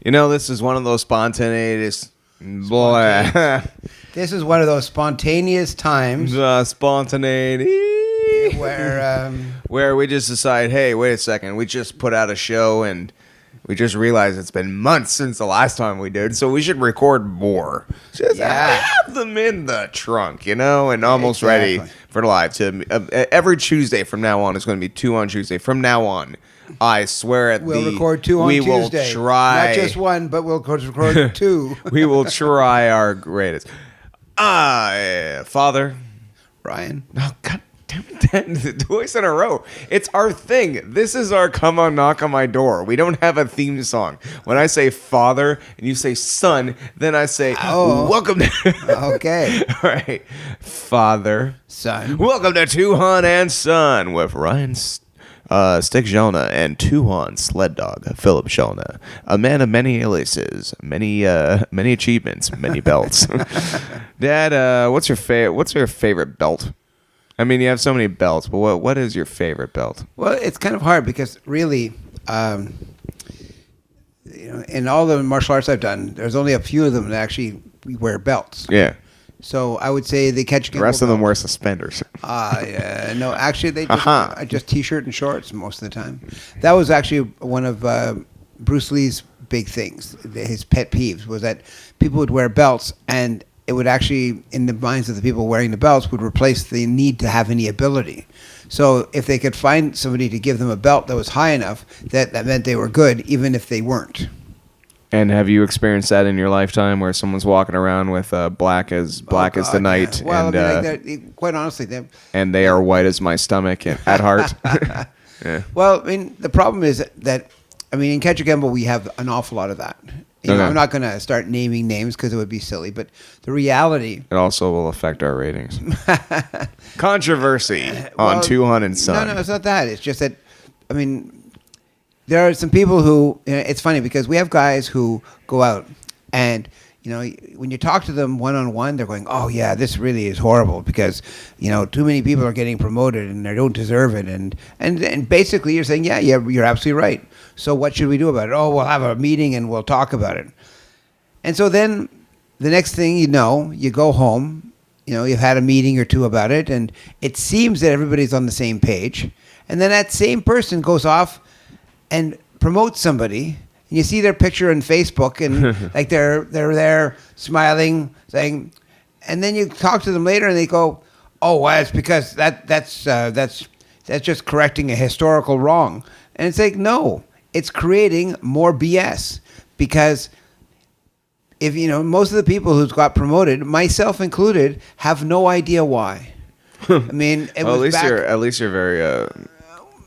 This is one of those spontaneous. This is one of those spontaneous times Spontaneity. where we just decide, hey, wait a second, we just put out a show and we just realized it's been months since the last time we did, so we should record more. Just have them in the trunk, and almost ready for live. Every Tuesday from now on is going to be Tuhon Tuesday. From now on, I swear we'll record two on Tuesday. We will try. Not just one, but we'll record two. We will try our greatest. Father. Ryan. Oh, God damn it. Twice in a row. It's our thing. This is our come on, knock on my door. We don't have a theme song. When I say father and you say son, then I say, welcome to... Okay. All right. Father. Son. Welcome to Tuhon and Son with Ryan Stick Gelina and Tuhon Sled Dog Philip Gelina, a man of many aliases, many achievements, many belts. Dad, what's your favorite belt? I mean, you have so many belts, but what is your favorite belt? Well, it's kind of hard because really, in all the martial arts I've done, there's only a few of them that actually wear belts. Yeah. So I would say the catch. The rest of them wear suspenders. Yeah. No, actually, they just T-shirt and shorts most of the time. That was actually one of Bruce Lee's big things. His pet peeves was that people would wear belts, and it would actually, in the minds of the people wearing the belts, would replace the need to have any ability. So if they could find somebody to give them a belt that was high enough, that meant they were good, even if they weren't. And have you experienced that in your lifetime, where someone's walking around with black as the night, yeah. Well, and quite honestly, they are white as my stomach at heart? Yeah. Well, I mean, the problem is that in Ketchikambo we have an awful lot of that. I'm not going to start naming names because it would be silly, but the reality... It also will affect our ratings. Controversy on Tuhon and Son. No, it's not that. It's just that, there are some people who... it's funny because we have guys who go out and... when you talk to them one-on-one, they're going, oh, yeah, this really is horrible because, too many people are getting promoted and they don't deserve it. And basically you're saying, yeah, you're absolutely right. So what should we do about it? Oh, we'll have a meeting and we'll talk about it. And so then the next thing you go home, you've had a meeting or two about it, and it seems that everybody's on the same page. And then that same person goes off and promotes somebody. And you see their picture on Facebook, and like they're there smiling, saying, and then you talk to them later, and they go, "Oh, well, it's because that's just correcting a historical wrong." And it's like, no, it's creating more BS because if most of the people who've got promoted, myself included, have no idea why. At least you're very.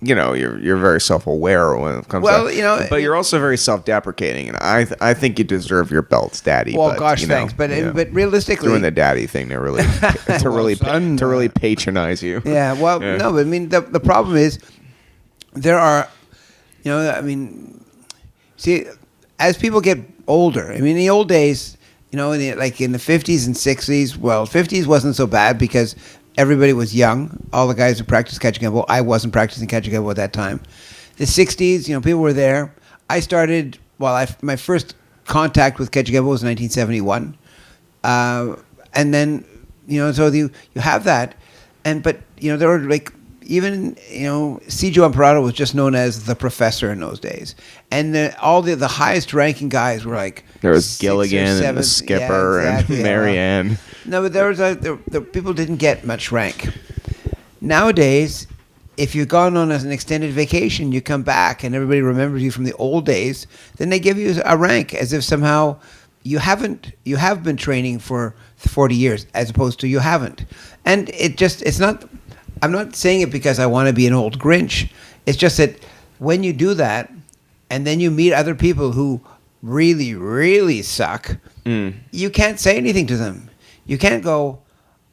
You're very self-aware when it comes to... But you're also very self-deprecating, and I think you deserve your belts, Daddy. Well, thanks. But realistically... Doing the daddy thing to really really patronize you. Yeah, well, yeah. No, but the problem is there are... see, as people get older, in the old days, in the 50s and 60s, well, 50s wasn't so bad because... everybody was young. All the guys who practiced Ketchikambo. I wasn't practicing Ketchikambo at that time. The 60s, people were there. I started, my first contact with Ketchikambo was in 1971. And then, so you have that. But there were even, Cjo Emperado was just known as the professor in those days. And all the highest ranking guys were there was Gilligan and the skipper and Marianne. No, but the people didn't get much rank. Nowadays, if you've gone on an extended vacation, you come back and everybody remembers you from the old days, then they give you a rank as if somehow you have been training for 40 years as opposed to you haven't. And it's not, I'm not saying it because I want to be an old Grinch. It's just that when you do that and then you meet other people who really, really suck, you can't say anything to them. You can't go,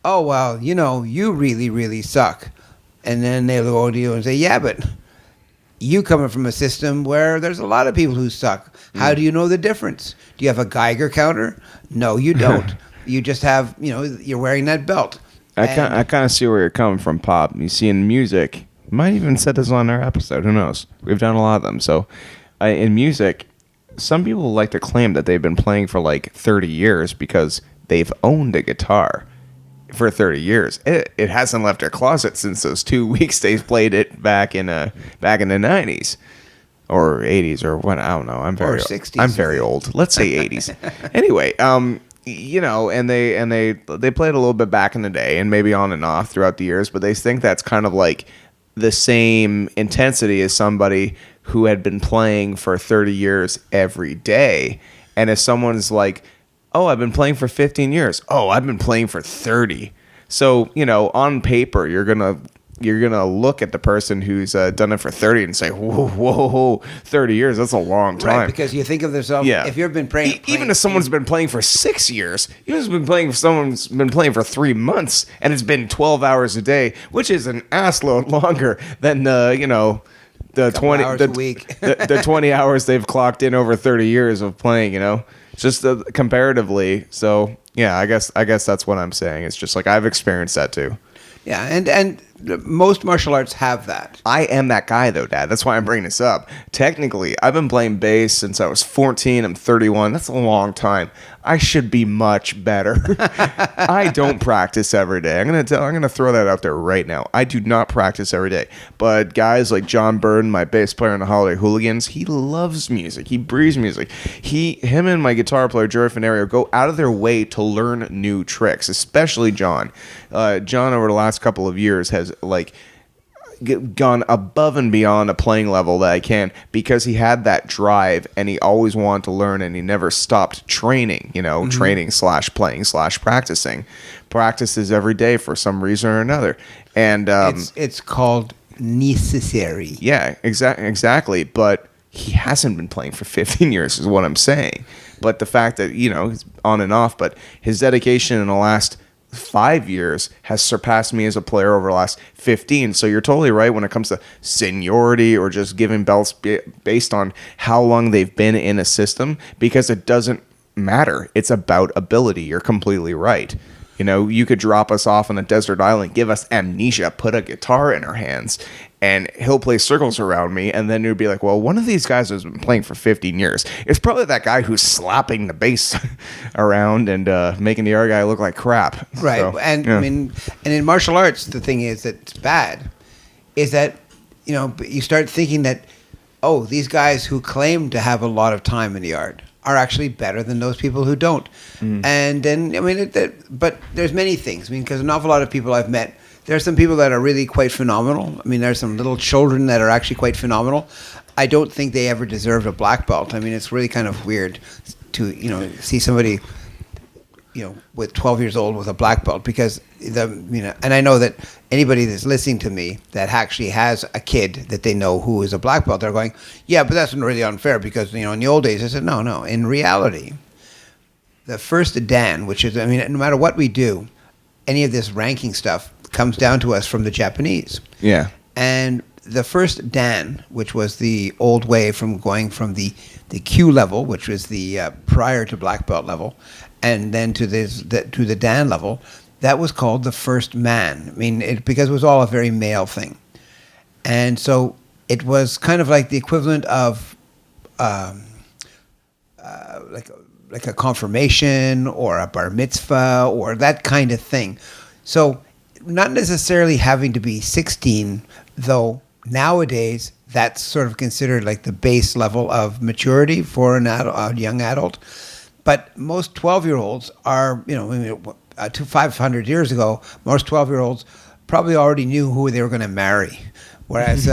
oh, well, you really, really suck. And then they'll go to you and say, yeah, but you coming from a system where there's a lot of people who suck. How do you know the difference? Do you have a Geiger counter? No, you don't. You just have, you're wearing that belt. I kind of see where you're coming from, Pop. You see, in music, might even said this on our episode. Who knows? We've done a lot of them. So in music, some people like to claim that they've been playing for like 30 years because they've owned a guitar for 30 years. It hasn't left their closet since those 2 weeks they played it back in the 90s or 80s or what, I don't know. I'm very 60s. I'm very old. Let's say 80s. Anyway, you know, and they played a little bit back in the day and maybe on and off throughout the years, but they think that's kind of like the same intensity as somebody who had been playing for 30 years every day. And if someone's like, oh, I've been playing for 15 years. Oh, I've been playing for 30. So, you know, on paper, you're gonna look at the person who's done it for 30 and say, whoa, 30 years, that's a long time. Right, because you think of yourself, if you've been playing even if someone's been playing for 6 years, someone's been playing for 3 months, and it's been 12 hours a day, which is an assload longer than the 20 hours a week. the 20 hours they've clocked in over 30 years of playing, just comparatively. So yeah, I guess that's what I'm saying. It's just like I've experienced that too. Yeah, and most martial arts have that. I am that guy though, Dad. That's why I'm bringing this up. Technically, I've been playing bass since I was 14. I'm 31. That's a long time. I should be much better. I don't practice every day. I'm gonna throw that out there right now. I do not practice every day. But guys like John Burden, my bass player in the Holiday Hooligans, he loves music. He breathes music. Him and my guitar player Joey Fenario go out of their way to learn new tricks. Especially John. John over the last couple of years has gone above and beyond a playing level that I can because he had that drive and he always wanted to learn and he never stopped training, training / playing / practicing. Practices every day for some reason or another. And it's called necessary. Yeah, exactly. But he hasn't been playing for 15 years is what I'm saying. But the fact that, he's on and off, but his dedication in the last 5 years has surpassed me as a player over the last 15. So you're totally right when it comes to seniority or just giving belts based on how long they've been in a system, because it doesn't matter. It's about ability. You're completely right. You could drop us off on a desert island, give us amnesia, put a guitar in our hands, and he'll play circles around me, and then you'd be like, well, one of these guys has been playing for 15 years. It's probably that guy who's slapping the bass around and making the other guy look like crap. Right, So, and yeah. I mean, and in martial arts, the thing is that it's bad, is that, you start thinking that, oh, these guys who claim to have a lot of time in the art are actually better than those people who don't. And then, I mean, but there's many things. I mean, because an awful lot of people I've met, there's some people that are really quite phenomenal. I mean, there's some little children that are actually quite phenomenal. I don't think they ever deserved a black belt. I mean, it's really kind of weird to, see somebody, with 12 years old with a black belt, because and I know that anybody that's listening to me that actually has a kid that they know who is a black belt, they're going, yeah, but that's really unfair because, in the old days, I said, no, in reality, the first Dan, which is, I mean, no matter what we do, any of this ranking stuff comes down to us from the Japanese. Yeah. And the first Dan, which was the old way from going from the Q level, which was the prior to black belt level, and then to the Dan level, that was called the first man. I mean, because it was all a very male thing. And so it was kind of like the equivalent of like a confirmation or a bar mitzvah or that kind of thing. So not necessarily having to be 16, though nowadays that's sort of considered like the base level of maturity for a young adult. But most 12-year-olds are, 500 years ago, most 12-year-olds probably already knew who they were going to marry. Whereas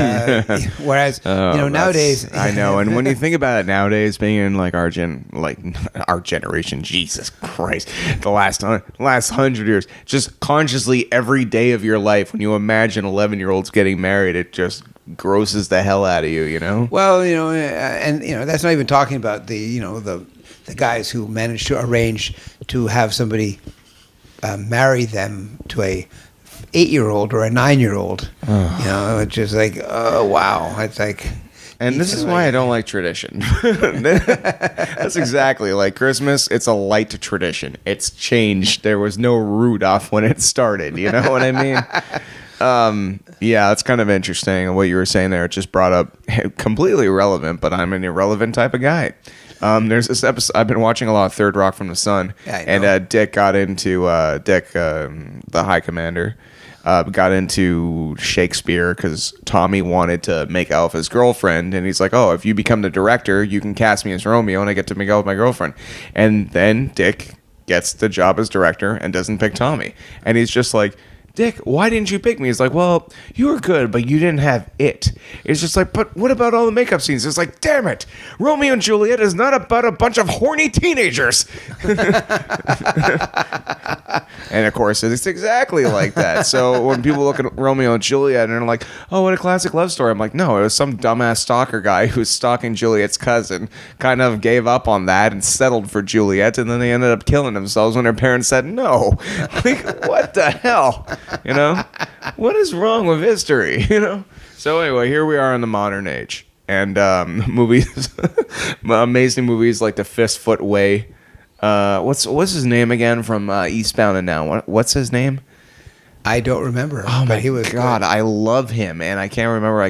nowadays, I know. And when you think about it nowadays, being in like our generation, Jesus Christ, the last 100 years, just consciously every day of your life, when you imagine 11-year-olds getting married, it just grosses the hell out of you, Well, and that's not even talking about the guys who manage to arrange to have somebody marry them to a 8-year-old or a 9-year-old, which is like, oh wow, it's like. And this is why I don't like tradition. That's exactly like Christmas. It's a light tradition. It's changed. There was no Rudolph when it started. You know what I mean? Yeah, that's kind of interesting. What you were saying there, it just brought up completely irrelevant, but I'm an irrelevant type of guy. There's this episode I've been watching a lot of Third Rock from the Sun, Yeah, I know. and Dick got into the High Commander. Got into Shakespeare because Tommy wanted to make out with his girlfriend, and he's like, "Oh, if you become the director, you can cast me as Romeo, and I get to make out with my girlfriend." And then Dick gets the job as director and doesn't pick Tommy, and he's just like, "Dick, why didn't you pick me?" He's like, "Well, you were good, but you didn't have it." It's just like, "But what about all the makeup scenes?" It's like, "Damn it, Romeo and Juliet is not about a bunch of horny teenagers." And of course, it's exactly like that. So when people look at Romeo and Juliet and they're like, "Oh, what a classic love story," I'm like, no, it was some dumbass stalker guy who's stalking Juliet's cousin, kind of gave up on that and settled for Juliet, and then they ended up killing themselves when their parents said no. Like, what the hell? You know, what is wrong with history? You know. So anyway, here we are in the modern age, and movies, amazing movies like The Fistfoot Way. What's his name again from Eastbound and Down? What's his name? I don't remember. Oh but my he was God, good. I love him, and I can't remember.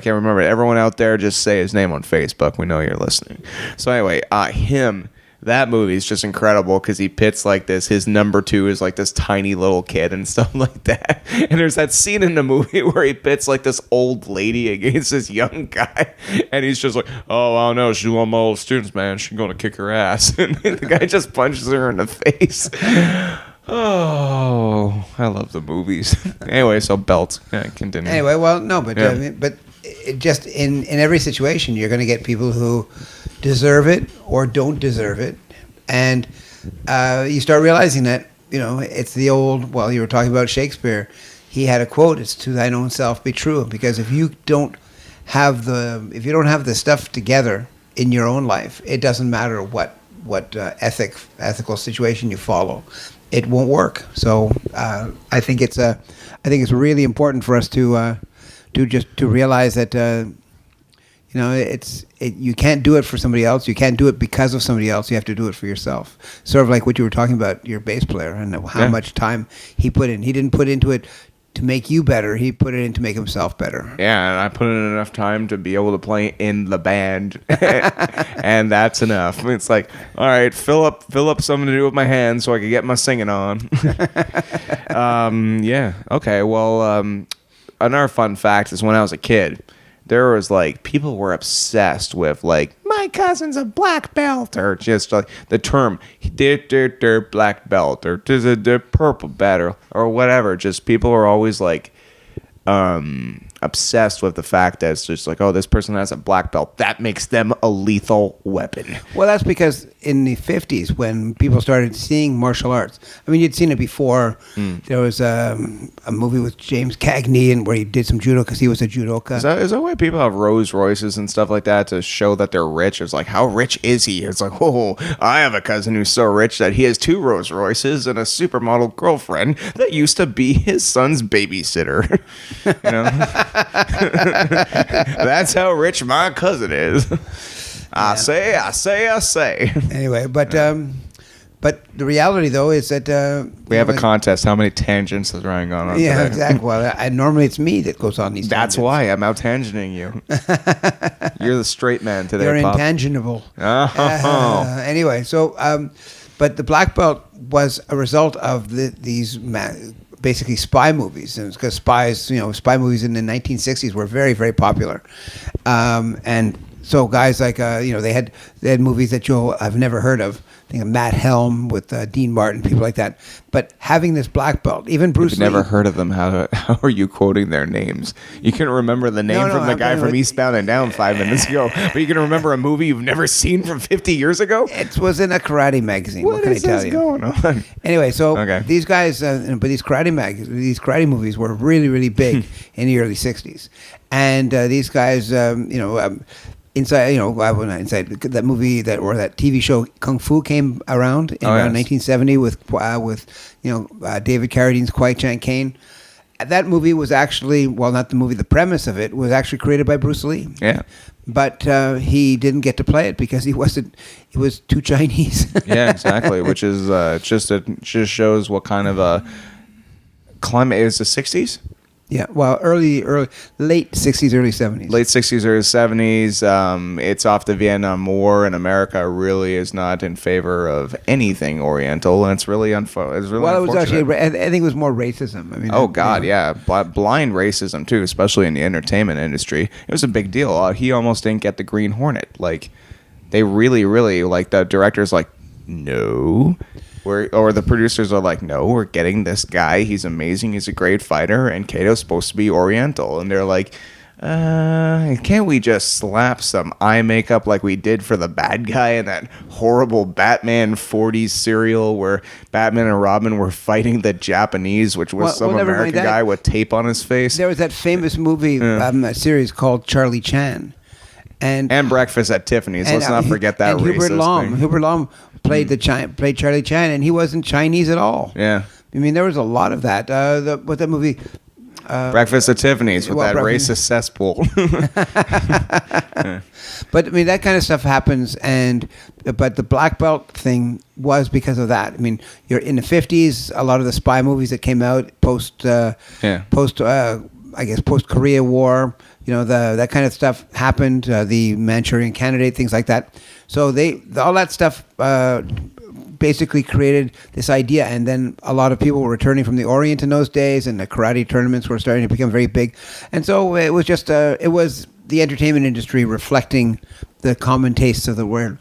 Everyone out there, just say his name on Facebook. We know you're listening. So anyway, him. That movie is just incredible because he pits like this. His number two is like this tiny little kid and stuff like that. And there's that scene in the movie where he pits like this old lady against this young guy. And he's just like, "Oh, I don't know. She's one of my old students, man. She's going to kick her ass." And the guy just punches her in the face. Oh, I love the movies. Anyway, so Belt. Yeah, continue. Anyway, well, no, but Yeah. I mean, but it just in every situation, you're going to get people who deserve it or don't deserve it, and you start realizing that it's the old. Well, you were talking about Shakespeare. He had a quote: "It's to thine own self be true." Because if you don't have the stuff together in your own life, it doesn't matter what ethical situation you follow. It won't work. So I think it's really important for us to realize that you can't do it for somebody else. You can't do it because of somebody else. You have to do it for yourself. Sort of like what you were talking about, your bass player, and how much time he put in. He didn't put into it to make you better. He put it in to make himself better. Yeah, and I put in enough time to be able to play in the band, and that's enough. It's like, all right, fill up something to do with my hands so I can get my singing on. Yeah. Okay. Well, another fun fact is when I was a kid, there was like people were obsessed with like my cousin's a black belt, or just like the term black belt, or the purple belt, or whatever. Just people are always like obsessed with the fact that it's just like, oh, this person has a black belt, that makes them a lethal weapon. Well, that's because in the 50s, when people started seeing martial arts, I mean, you'd seen it before. There was a movie with James Cagney and where he did some judo because he was a judoka. Is that why people have Rolls Royces and stuff like that to show that they're rich? It's like, how rich is he? It's like, oh, I have a cousin who's so rich that he has 2 Rolls Royces and a supermodel girlfriend that used to be his son's babysitter. You know? That's how rich my cousin is. I say. Anyway, but the reality though is that We have a contest. How many tangents has Ryan gone on? Yeah, today? exactly. Well, normally it's me that goes on these. That's tangents. why I'm out tangenting you. You're the straight man today, You're Pop. intangible. Oh. Anyway, so but the black belt was a result of these basically spy movies, and because spy movies in the 1960s were very, very popular, and so guys like they had movies that I've never heard of. I think of Matt Helm with Dean Martin, people like that. But having this black belt, even Bruce I've Lee. never heard of them. How are you quoting their names? You can remember the name from the guy from Eastbound and Down 5 minutes ago, but you can remember a movie you've never seen from 50 years ago? It was in a karate magazine. What can I tell you? Going on? Anyway, so Okay. these guys, but these karate movies were really, really big in the early '60s, and these guys, inside that movie or that TV show Kung Fu came around in around 1970 with David Carradine's Kwai Chang Caine. That movie was actually, well, not the movie, the premise of it was actually created by Bruce Lee. Yeah. But he didn't get to play it because he was too Chinese. Yeah, exactly. Which is just shows what kind of a climate is the 60s. Yeah, well, late 60s, early 70s. Late 60s or 70s. It's off the Vietnam War, and America really is not in favor of anything Oriental, and it's really unfortunate. Well, it was actually, I think it was more racism. I mean, oh God, yeah, blind racism too, especially in the entertainment industry. It was a big deal. He almost didn't get the Green Hornet. Like, they really, really, like, the director's like, no. Or the producers are like, no, we're getting this guy. He's amazing. He's a great fighter. And Kato's supposed to be Oriental. And they're like, can't we just slap some eye makeup like we did for the bad guy in that horrible Batman 40s serial where Batman and Robin were fighting the Japanese, which was some American guy with tape on his face? There was that famous movie, series called Charlie Chan. And Breakfast at Tiffany's. Let's not forget that. And Hubert Lom played played Charlie Chan, and he wasn't Chinese at all. Yeah, I mean, there was a lot of that. What that movie? Breakfast at Tiffany's with that racist cesspool. But I mean, that kind of stuff happens, but the black belt thing was because of that. I mean, you're in the 50s. A lot of the spy movies that came out post Korea War, that kind of stuff happened. The Manchurian Candidate, things like that. So all that stuff basically created this idea, and then a lot of people were returning from the Orient in those days, and the karate tournaments were starting to become very big, and so it was just it was the entertainment industry reflecting the common tastes of the world.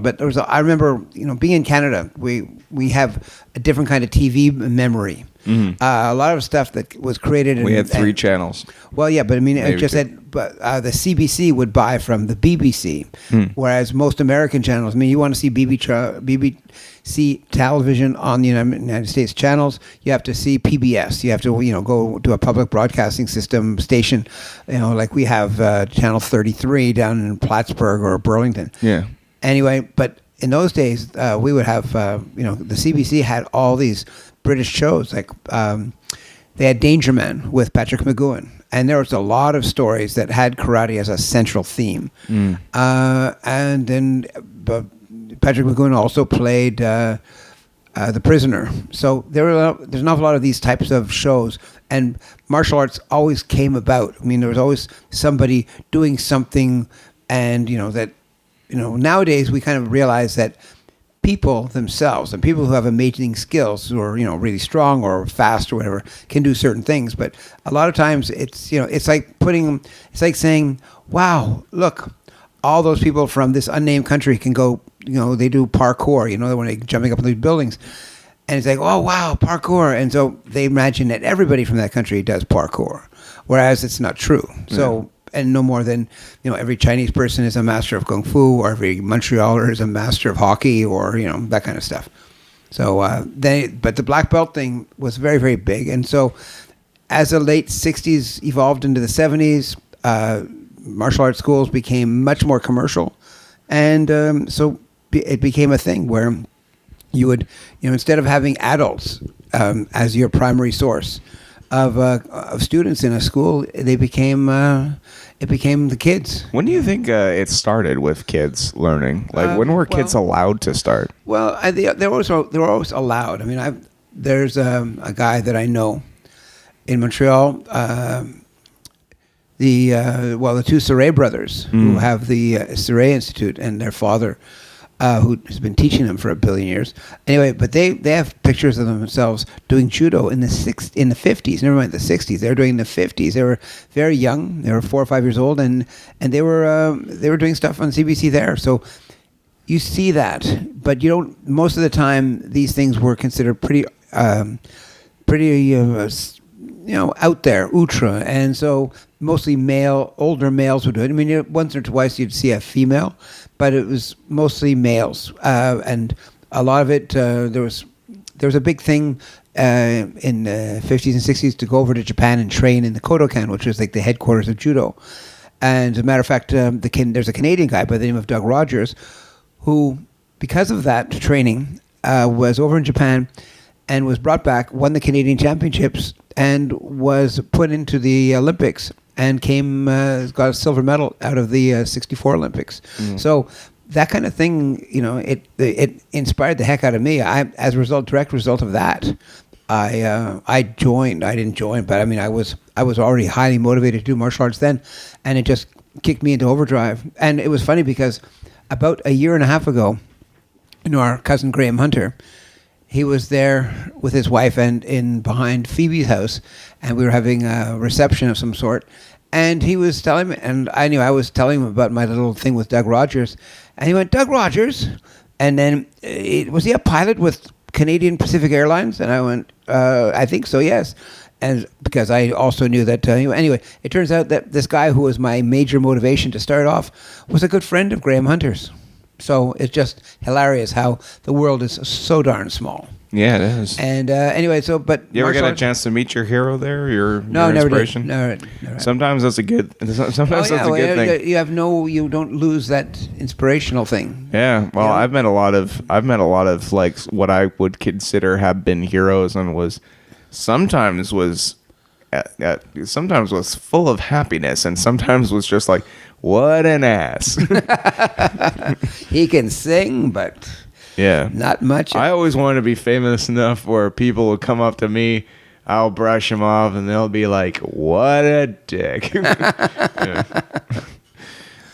But I remember, being in Canada, we have a different kind of TV memory. Mm-hmm. A lot of stuff that was created. We had three channels. Well, yeah, but I mean, it just said, but the CBC would buy from the BBC, whereas most American channels. I mean, you want to see BBC television on the United States channels, you have to see PBS. You have to, go to a public broadcasting system station, like we have channel 33 down in Plattsburgh or Burlington. Yeah. Anyway, but in those days, we would have, the CBC had all these British shows, like they had Danger Man with Patrick McGowan, and there was a lot of stories that had karate as a central theme. And then Patrick McGowan also played The Prisoner. So there's an awful lot of these types of shows, and martial arts always came about. I mean, there was always somebody doing something, and nowadays we kind of realize that people themselves and people who have amazing skills, who are really strong or fast or whatever, can do certain things. But a lot of times it's like saying, wow, look, all those people from this unnamed country can go, they do parkour, when they're jumping up in these buildings, and it's like, oh wow, parkour. And so they imagine that everybody from that country does parkour, whereas it's not true. So and no more than every Chinese person is a master of kung fu, or every Montrealer is a master of hockey, or that kind of stuff. So but the black belt thing was very, very big, and so as the late 60s evolved into the 70s, martial arts schools became much more commercial, and so it became a thing where you would instead of having adults as your primary source of students in a school, it became the kids. When do you think it started with kids learning? Like, when were kids allowed to start? Well, they were always allowed. I mean, there's a guy that I know in Montreal. The two Saray brothers who have the Saray Institute, and their father, who has been teaching them for 1 billion years. Anyway, but they have pictures of themselves doing judo in the 50s. Never mind the 60s. They were doing the 50s. They were very young. They were 4 or 5 years old, and they were doing stuff on CBC there. So you see that, but you don't. Most of the time, these things were considered pretty out there, ultra, and so mostly older males would do it. I mean, once or twice you'd see a female, but it was mostly males, and a lot of it there was a big thing in the 50s and 60s to go over to Japan and train in the Kodokan, which was like the headquarters of judo. And as a matter of fact, there's a Canadian guy by the name of Doug Rogers, who, because of that training, was over in Japan and was brought back, won the Canadian Championships, and was put into the Olympics, and got a silver medal out of the 64 Olympics. So that kind of thing, it inspired the heck out of me. As a direct result of that, I joined. I didn't join, but I mean, I was already highly motivated to do martial arts then, and it just kicked me into overdrive. And it was funny because about a year and a half ago, our cousin Graham Hunter, he was there with his wife and in behind Phoebe's house, and we were having a reception of some sort. And he was telling me, and I was telling him about my little thing with Doug Rogers, and he went, "Doug Rogers," and then was he a pilot with Canadian Pacific Airlines? And I went, "I think so, yes." And because I also knew that, anyway, it turns out that this guy who was my major motivation to start off was a good friend of Graham Hunter's. So it's just hilarious how the world is so darn small. Yeah, it is. And anyway, but you ever get a chance to meet your hero there? Your never inspiration? Did. Never. Sometimes that's a good. Sometimes that's a good thing. You don't lose that inspirational thing. Yeah. Well, I've met a lot of like what I would consider have been heroes, and sometimes was full of happiness, and sometimes was just like, what an ass. He can sing, but yeah, not much. I always wanted to be famous enough where people will come up to me, I'll brush them off, and they'll be like, what a dick.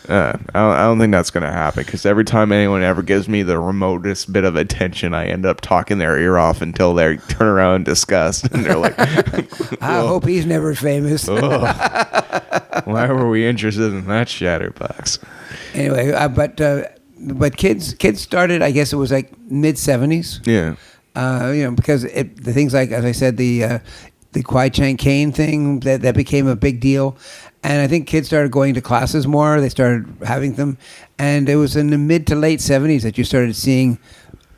Yeah. I don't think that's going to happen, because every time anyone ever gives me the remotest bit of attention, I end up talking their ear off until they turn around in disgust, and they're like, I hope he's never famous. Why were we interested in that Shatterbox? Anyway, but kids started, I guess it was like mid-70s. Yeah. Because the things like, as I said, the Kwai Chang Caine thing, that became a big deal. And I think kids started going to classes more. They started having them. And it was in the mid to late 70s that you started seeing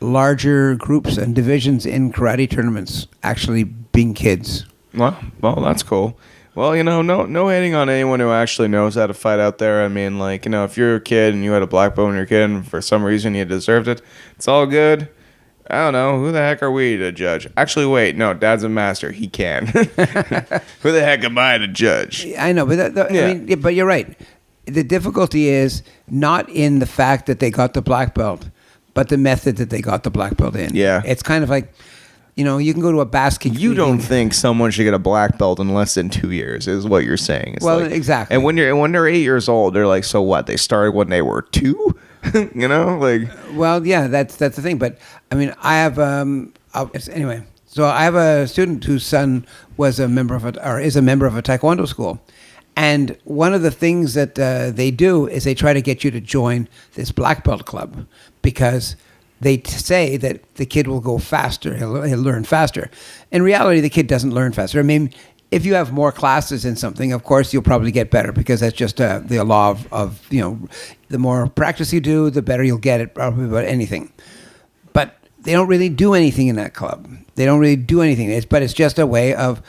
larger groups and divisions in karate tournaments actually being kids. Well, that's cool. Well, no hating on anyone who actually knows how to fight out there. I mean, like, if you're a kid and you had a black belt when you're a kid and for some reason you deserved it, it's all good. I don't know. Who the heck are we to judge? Actually, wait. No, Dad's a master. He can. Who the heck am I to judge? I know, but I mean, but you're right. The difficulty is not in the fact that they got the black belt, but the method that they got the black belt in. Yeah. It's kind of like, you can go to a basket. You don't think someone should get a black belt in less than 2 years, is what you're saying. It's exactly. And when they're 8 years old, they're like, so what? They started when they were 2? Well, yeah, that's the thing. But I mean, I have anyway. So I have a student whose son is a member of a taekwondo school, and one of the things that they do is they try to get you to join this black belt club because they say that the kid will go faster. He'll learn faster. In reality, the kid doesn't learn faster. I mean, if you have more classes in something, of course, you'll probably get better because that's just the law of the more practice you do, the better you'll get at probably about anything. But they don't really do anything in that club. They don't really do anything. But it's just a way of,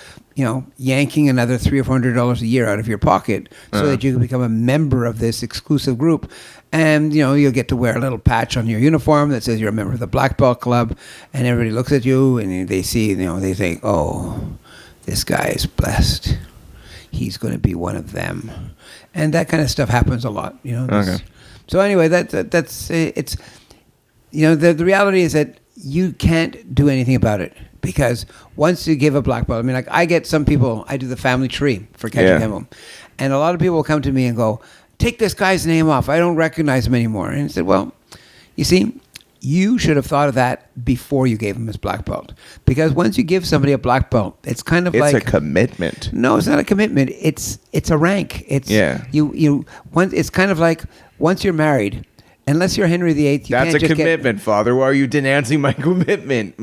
yanking another $300 or $400 a year out of your pocket so that you can become a member of this exclusive group. And, you'll get to wear a little patch on your uniform that says you're a member of the Black Belt Club. And everybody looks at you and they see, they think, oh, this guy is blessed. He's going to be one of them. And that kind of stuff happens a lot, Okay. So anyway, that's it's, the reality is that you can't do anything about it because once you give a black belt, I mean, like I get some people, I do the family tree for catching him. And a lot of people will come to me and go, take this guy's name off. I don't recognize him anymore. And I said, well, you see, you should have thought of that before you gave him his black belt. Because once you give somebody a black belt, it's kind of it's like a commitment. No, it's not a commitment. It's a rank. It's it's kind of like once you're married, unless you're Henry VIII, that's a commitment, Father. Why are you denouncing my commitment?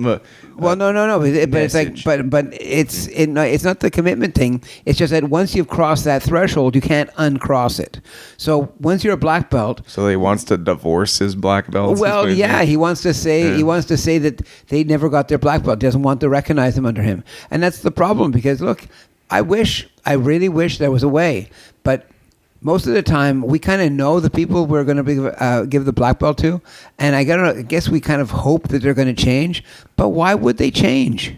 Well, no. But it's like, but it's not the commitment thing. It's just that once you've crossed that threshold, you can't uncross it. So once you're a black belt, so he wants to divorce his black belt. Well, yeah, he wants to say that they never got their black belt. Doesn't want to recognize them under him, and that's the problem. Because look, I really wish there was a way, but most of the time, we kind of know the people we're going to give the black belt to, and I guess we kind of hope that they're going to change. But why would they change?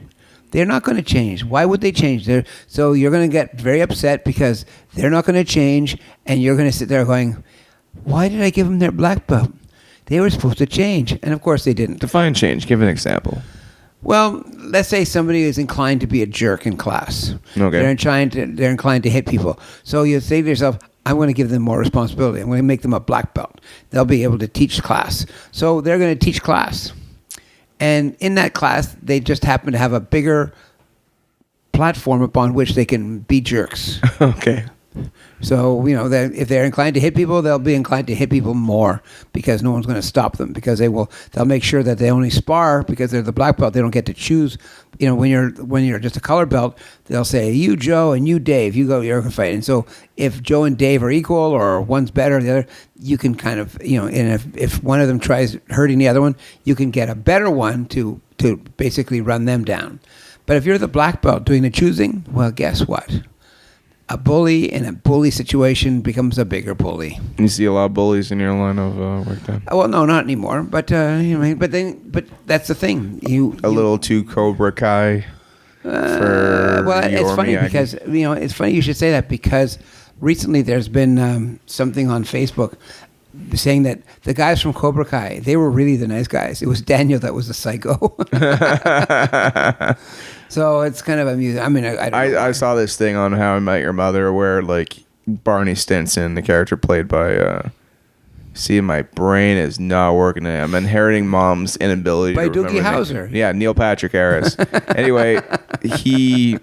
They're not going to change. Why would they change? So you're going to get very upset because they're not going to change, and you're going to sit there going, why did I give them their black belt? They were supposed to change, and of course they didn't. Define change. Give an example. Well, let's say somebody is inclined to be a jerk in class. Okay. They're inclined to hit people. So you say to yourself, I'm going to give them more responsibility. I'm going to make them a black belt. They'll be able to teach class. So they're going to teach class. And in that class, they just happen to have a bigger platform upon which they can be jerks. Okay. So, if they're inclined to hit people, they'll be inclined to hit people more because no one's going to stop them because they'll make sure that they only spar because they're the black belt. They don't get to choose. When you're just a color belt, they'll say, you, Joe, and you, Dave, you're going to fight. And so if Joe and Dave are equal or one's better than the other, you can kind of, and if one of them tries hurting the other one, you can get a better one to basically run them down. But if you're the black belt doing the choosing, well, guess what? A bully in a bully situation becomes a bigger bully. You see a lot of bullies in your line of work then? Well, no, not anymore. But but that's the thing. A little too Cobra Kai for well, you it's or funny me, because it's funny you should say that because recently there's been something on Facebook saying that the guys from Cobra Kai, they were really the nice guys. It was Daniel that was the psycho. So it's kind of amusing. I mean, I saw this thing on How I Met Your Mother where like Barney Stinson, the character played by see, my brain is not working. I'm inheriting mom's inability by to remember Doogie Howser. Yeah, Neil Patrick Harris. Anyway, he's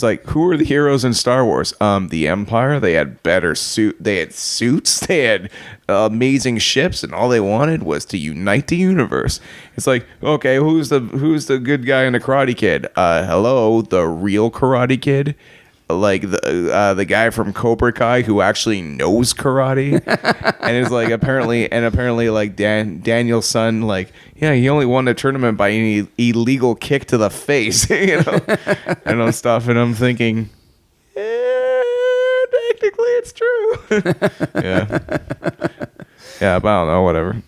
like, who are the heroes in Star Wars? The Empire. They had They had suits. They had amazing ships, and all they wanted was to unite the universe. It's like, okay, who's the good guy in the Karate Kid? Hello, the real Karate Kid. Like the guy from Cobra Kai who actually knows karate, and is like apparently like Daniel's son, like, yeah, he only won the tournament by an illegal kick to the face, and stuff. And I'm thinking, technically it's true. yeah, but I don't know, whatever.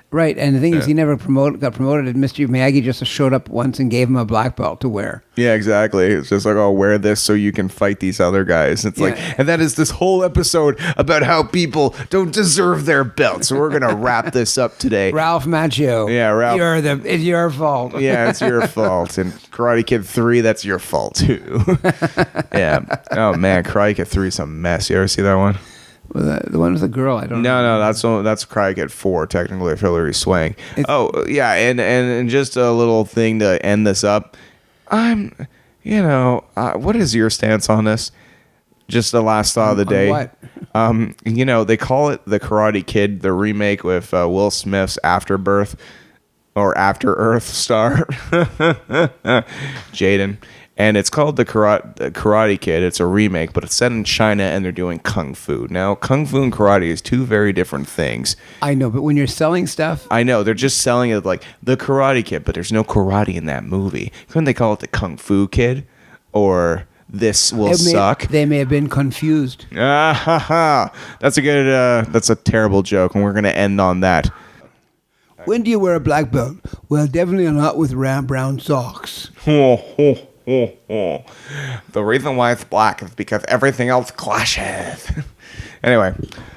Right, and the thing is, he never got promoted, and Mr. Miyagi just showed up once and gave him a black belt to wear. Yeah, exactly. It's just like, oh, wear this so you can fight these other guys. It's like, and that is this whole episode about how people don't deserve their belts. So we're gonna wrap this up today. Ralph Macchio. Yeah, Ralph. It's your fault. Yeah, it's your fault. And Karate Kid 3, that's your fault too. Yeah. Oh man, Karate Kid 3 is a mess. You ever see that one? Well, the one with the girl, I don't know. No, that's Karate Kid 4, technically, if Hilary Swank. And just a little thing to end this up. What is your stance on this? Just the last thought of the day. What? They call it the Karate Kid, the remake with Will Smith's Afterbirth or After Earth star, Jaden. And it's called the Karate Kid. It's a remake, but it's set in China, and they're doing kung fu. Now, kung fu and karate is two very different things. I know, but when you're selling stuff... I know, they're just selling it like the Karate Kid, but there's no karate in that movie. Couldn't they call it the Kung Fu Kid? Or This Will Suck? They may have been confused. That's a terrible joke, and we're going to end on that. When do you wear a black belt? Well, definitely not with brown socks. The reason why it's black is because everything else clashes. Anyway,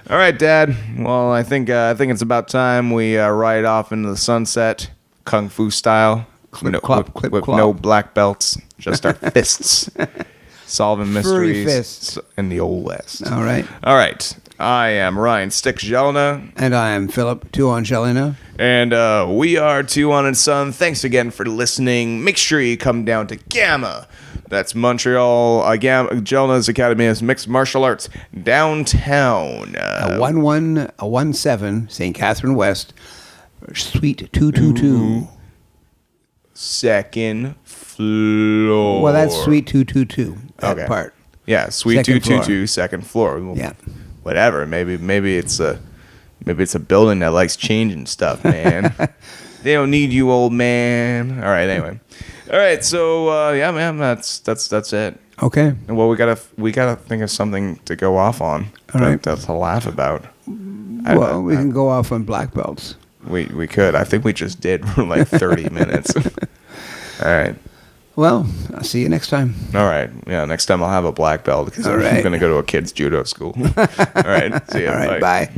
all right, Dad. Well, I think it's about time we ride off into the sunset, kung fu style, with no black belts, just our fists, solving mysteries fists in the old west. All right. I am Ryan Stick Gelina. And I am Philip Tuhon Gelina. And we are Tuhon and Son. Thanks again for listening. Make sure you come down to Gamma. That's Montreal, Gelina's Academy of Mixed Martial Arts, downtown. 117 St. Catherine West, Suite 222. Second floor. Well, that's Suite 222, that okay. part. Yeah, Suite 222, second floor. Yeah. Whatever. Maybe it's a building that likes changing stuff, man. They don't need you, old man. All right. Anyway. All right. So yeah, man. That's it. Okay. Well, we gotta think of something to go off on. All right. To laugh about. Well, we can go off on black belts. We could. I think we just did for like 30 minutes. All right. Well, I'll see you next time. All right. Yeah, next time I'll have a black belt because I'm going to go to a kid's judo school. All right. See you. All right. Bye.